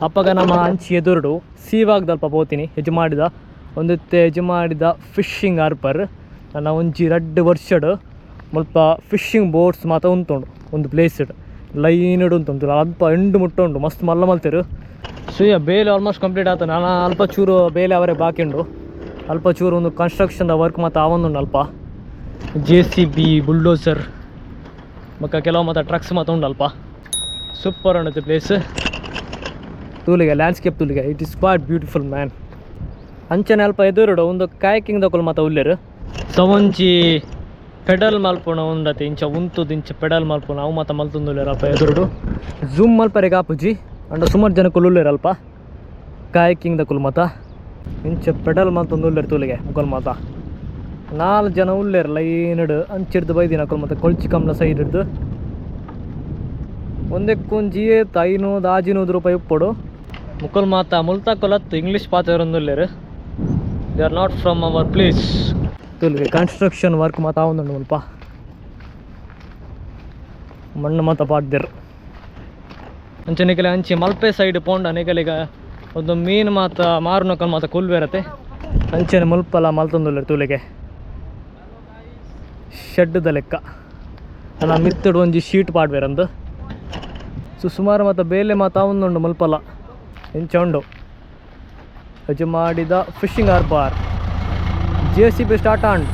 ಅಪ್ಪಗ ನಮ್ಮ ಅಂಚಿ ಎದುರುಡು ಸೀವಾಗ್ದಲ್ಪ ಪೋತೀನಿ ಹೆಜ್ಜೆ ಮಾಡಿದ ಹೆಜ್ಜೆ ಮಾಡಿದ ಫಿಶಿಂಗ್ ಹಾರ್ಬರ್ ನನ್ನ ಒಂಜಿ 2 ವರ್ಷಡ್ ಮುಲ್ಪ ಫಿಶಿಂಗ್ ಬೋಟ್ಸ್ ಮಾತ ಉಂಟುಂಡು ಒಂದು ಪ್ಲೇಸ್ ಲೈನ್ಡ್ ಉಂಟು ಅಲ್ಪ ಎಂಡು ಮುಟ್ಟ ಉಂಟು ಮಸ್ತ್ ಮಲ್ಲ ಮಲ್ತೇರು. ಸುಯ್ಯ ಬೇಲೆ ಆಲ್ಮೋಸ್ಟ್ ಕಂಪ್ಲೀಟ್ ಆಯ್ತು. ನಾನು ಅಲ್ಪ ಚೂರು ಬೇಲೆ ಅವರೇ ಬಾಕಿ ಉಂಡು, ಅಲ್ಪ ಚೂರು ಒಂದು ಕನ್ಸ್ಟ್ರಕ್ಷನ್ದ ವರ್ಕ್ ಮತ್ತು ಆವೊಂದುಂಡು ಅಲ್ಪ JCB ಬುಲ್ಡೋಸರ್ ಮತ್ತು ಕೆಲವು ಮತ್ತು ಟ್ರಕ್ಸ್ ಮತ್ತು ಉಂಡು ಅಲ್ಪ. ಸೂಪರ್ ಉಂಡೈತೆ ಪ್ಲೇಸ್ ತೂಲಿಗೆ ಲ್ಯಾಂಡ್ಸ್ಕೇಪ್ ತೂಲಿಗೆ it is quite beautiful man. ಅಂಚನೆ ಅಲ್ಪ ಎದುರುಡು ಒಂದು ಕಾಯಕಿಂಗ್ ದೊಕ್ಕಲು ಮತ್ತು ಉಲ್ಲೇರು ಸವಂಚಿ ಪೆಡಲ್ ಮಲ್ಪುಣ ಉಂಡತೆ ಇಂಚ ಉಂತುದು ಇಂಚ ಪೆಡಲ್ ಮಲ್ಪುಣ ಅವು ಮತ್ತು ಮಲ್ತುಂದುಲ್ಲೇರಪ್ಪ ಎದುರುಡು ಝೂಮ್ ಮಲ್ಪರೆಗೆ ಆಪುಜಿ ಅಂಡ ಸುಮಾರು ಜನ ಉಲ್ಲೇರಲ್ಪ ಕಾಯಕಿಂಗ್ ದಕ್ಕಲು ಮತ ಇಂಚ ಪೆಡಲ್ ಮಲ್ತೊಂದುಲ್ಲೇರು ತೂಲಿಗೆ ಮುಖಲ್ ಮಾತ 4 ಜನ ಉಲ್ಲೇರು ಲೈನ್ಡ್ ಅಂಚಿಡ್ದು ಬೈದಿನ ಅಕ್ಕಲು ಮತ್ತು ಕೊಳ್ಚಿ ಕಮ್ಲ ಸೈಡ್ ಹಿಡ್ದು ಒಂದಕ್ಕೊಂಜಿ 500 ರೂಪಾಯಿ ಉಪ್ಪೊಡು ಮುಕ್ಕಲ್ ಮಾತ ಮುಲ್ತಾಕೊಲತ್ತು ಇಂಗ್ಲೀಷ್ ಪಾತ್ರರೊಂದುಲ್ಲೇರು. They are not from our place. ತೂಲಿಗೆ ಕನ್ಸ್ಟ್ರಕ್ಷನ್ ವರ್ಕ್ ಮಾತ ಆವೊಂದುಂಡು ಮುಲ್ಪ ಮಣ್ಣು ಮಾತ ಪಾಡ್ದೇರು ಅಂಚನೆಗೆಲೆ ಅಂಚಿ ಮಲ್ಪೆ ಸೈಡ್ ಪೋಂಡ ನೆಗಲಿಗ ಒಂದು ಮೀನು ಮಾತ ಮಾರುನಕಲ್ ಮಾತ ಕುಲ್ಬೇರತ್ತೆ ಅಂಚನೆ ಮುಲ್ಪಲ ಮಲ್ತೊಂದುಲ್ಲೇರು ತೂಲಿಗೆ ಶೆಡ್ದ ಲೆಕ್ಕ ಅಲ್ಲ ಮಿತ್ತಡು ಒಂಜಿ ಶೀಟ್ ಪಾಡ್ಬೇರಂದು ಸುಮಾರು ಮತ್ತು ಬೇಲೆ ಮಾತ ಆವೊಂದುಂಡು ಮುಲ್ಪಲ ಇಂಚ ಉಂಡು ಹೆಜ್ಜೆ ಮಾಡಿದ fishing harbour JCB start and